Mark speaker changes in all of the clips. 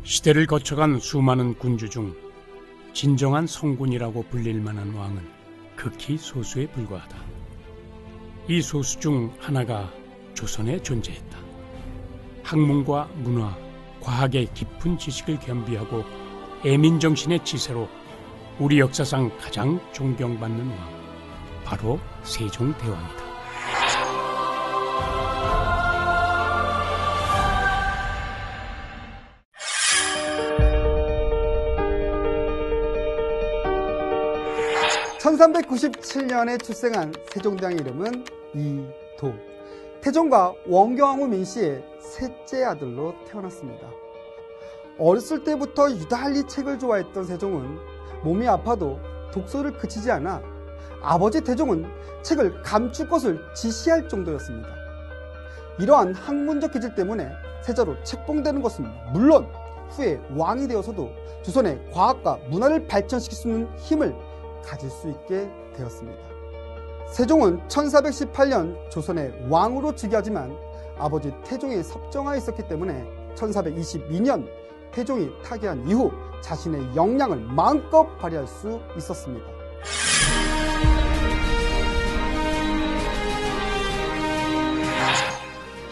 Speaker 1: 시대를 거쳐간 수많은 군주 중 진정한 성군이라고 불릴 만한 왕은 극히 소수에 불과하다. 이 소수 중 하나가 조선에 존재했다. 학문과 문화, 과학의 깊은 지식을 겸비하고 애민정신의 지세로 우리 역사상 가장 존경받는 왕, 바로 세종대왕이다.
Speaker 2: (1397년에) 출생한 세종대왕의 이름은 이도. 태종과 원경왕후 민씨의 셋째 아들로 태어났습니다. 어렸을 때부터 유달리 책을 좋아했던 세종은 몸이 아파도 독서를 그치지 않아 아버지 태종은 책을 감출 것을 지시할 정도였습니다. 이러한 학문적 기질 때문에 세자로 책봉되는 것은 물론 후에 왕이 되어서도 조선의 과학과 문화를 발전시킬 수 있는 힘을 가질 수 있게 되었습니다. 세종은 1418년 조선의 왕으로 즉위하지만 아버지 태종의 섭정하에 있었기 때문에 1422년 태종이 타계한 이후 자신의 역량을 마음껏 발휘할 수 있었습니다.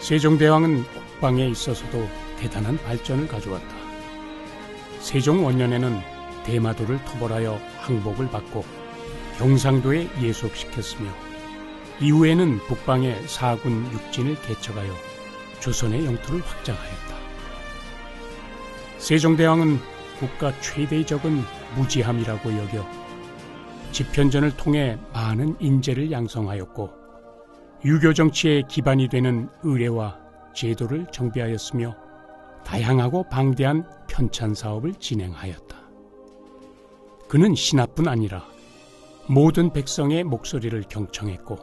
Speaker 1: 세종대왕은 국방에 있어서도 대단한 발전을 가져왔다. 세종 원년에는 대마도를 토벌하여 항복을 받고 경상도에 예속시켰으며 이후에는 북방의 사군 육진을 개척하여 조선의 영토를 확장하였다. 세종대왕은 국가 최대의 적은 무지함이라고 여겨 집현전을 통해 많은 인재를 양성하였고 유교 정치의 기반이 되는 의례와 제도를 정비하였으며 다양하고 방대한 편찬 사업을 진행하였다. 그는 신하뿐 아니라 모든 백성의 목소리를 경청했고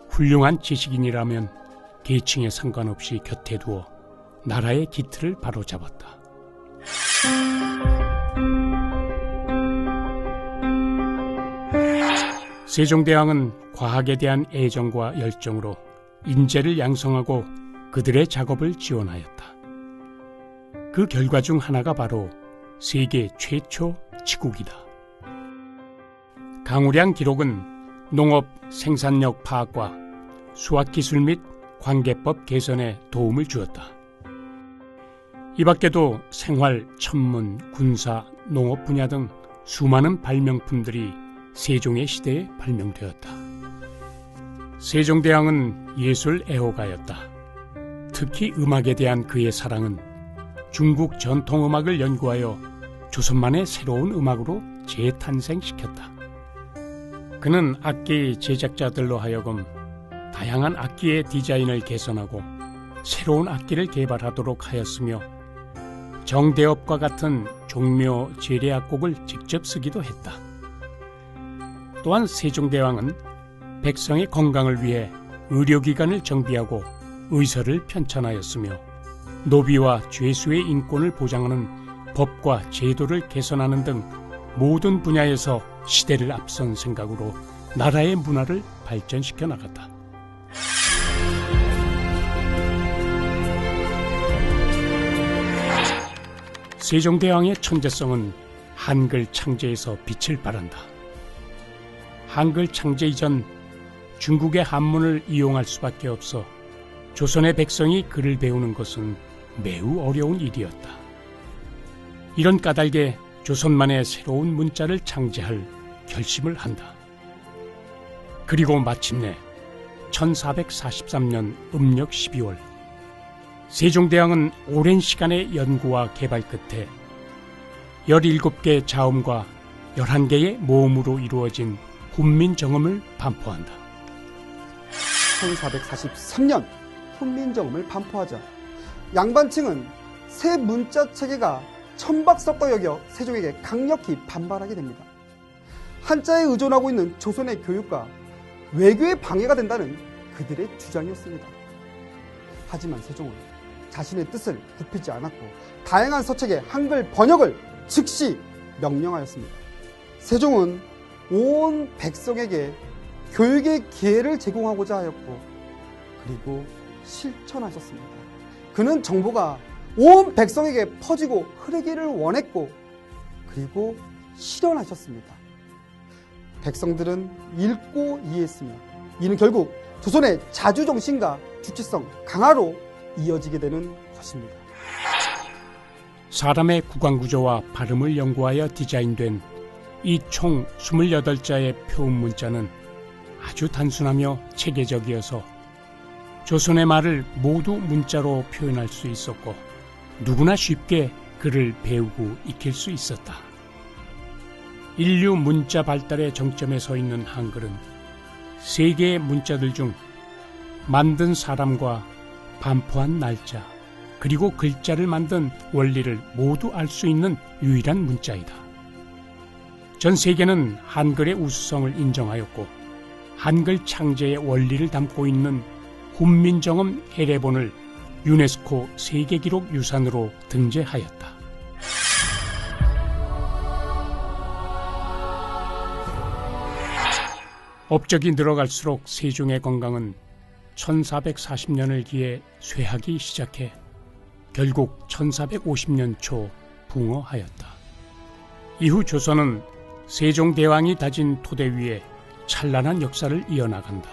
Speaker 1: 훌륭한 지식인이라면 계층에 상관없이 곁에 두어 나라의 기틀을 바로잡았다. 세종대왕은 과학에 대한 애정과 열정으로 인재를 양성하고 그들의 작업을 지원하였다. 그 결과 중 하나가 바로 세계 최초 치국이다. 강우량 기록은 농업 생산력 파악과 수학기술 및 관계법 개선에 도움을 주었다. 이 밖에도 생활, 천문, 군사, 농업 분야 등 수많은 발명품들이 세종의 시대에 발명되었다. 세종대왕은 예술 애호가였다. 특히 음악에 대한 그의 사랑은 중국 전통음악을 연구하여 조선만의 새로운 음악으로 재탄생시켰다. 그는 악기 제작자들로 하여금 다양한 악기의 디자인을 개선하고 새로운 악기를 개발하도록 하였으며 정대업과 같은 종묘 제례악곡을 직접 쓰기도 했다. 또한 세종대왕은 백성의 건강을 위해 의료기관을 정비하고 의서를 편찬하였으며 노비와 죄수의 인권을 보장하는 법과 제도를 개선하는 등 모든 분야에서 시대를 앞선 생각으로 나라의 문화를 발전시켜 나갔다. 세종대왕의 천재성은 한글 창제에서 빛을 발한다. 한글 창제 이전 중국의 한문을 이용할 수밖에 없어 조선의 백성이 글을 배우는 것은 매우 어려운 일이었다. 이런 까닭에 조선만의 새로운 문자를 창제할 결심을 한다. 그리고 마침내 1443년 음력 12월 세종대왕은 오랜 시간의 연구와 개발 끝에 17개 자음과 11개의 모음으로 이루어진 훈민정음을 반포한다.
Speaker 2: 1443년 훈민정음을 반포하자 양반층은 새 문자 체계가 천박스럽다고 여겨 세종에게 강력히 반발하게 됩니다. 한자에 의존하고 있는 조선의 교육과 외교에 방해가 된다는 그들의 주장이었습니다. 하지만 세종은 자신의 뜻을 굽히지 않았고 다양한 서책의 한글 번역을 즉시 명령하였습니다. 세종은 온 백성에게 교육의 기회를 제공하고자 하였고 그리고 실천하셨습니다. 그는 정보가 온 백성에게 퍼지고 흐르기를 원했고 그리고 실현하셨습니다. 백성들은 읽고 이해했으며 이는 결국 조선의 자주정신과 주체성 강화로 이어지게 되는 것입니다.
Speaker 1: 사람의 구강구조와 발음을 연구하여 디자인된 이 총 28자의 표음 문자는 아주 단순하며 체계적이어서 조선의 말을 모두 문자로 표현할 수 있었고 누구나 쉽게 글을 배우고 익힐 수 있었다. 인류 문자 발달의 정점에 서 있는 한글은 세 개의 문자들 중 만든 사람과 반포한 날짜 그리고 글자를 만든 원리를 모두 알 수 있는 유일한 문자이다. 전 세계는 한글의 우수성을 인정하였고 한글 창제의 원리를 담고 있는 훈민정음 해례본을 유네스코 세계기록 유산으로 등재하였다. 업적이 늘어갈수록 세종의 건강은 1440년을 기해 쇠하기 시작해 결국 1450년 초 붕어하였다. 이후 조선은 세종대왕이 다진 토대 위에 찬란한 역사를 이어나간다.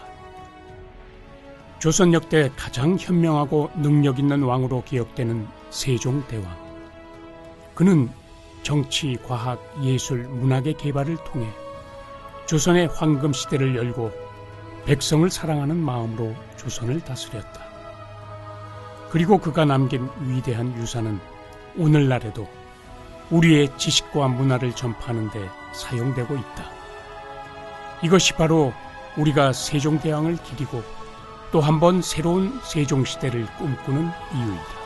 Speaker 1: 조선 역대 가장 현명하고 능력 있는 왕으로 기억되는 세종대왕. 그는 정치, 과학, 예술, 문학의 개발을 통해 조선의 황금 시대를 열고 백성을 사랑하는 마음으로 조선을 다스렸다. 그리고 그가 남긴 위대한 유산은 오늘날에도 우리의 지식과 문화를 전파하는 데 사용되고 있다. 이것이 바로 우리가 세종대왕을 기리고 또 한 번 새로운 세종시대를 꿈꾸는 이유이다.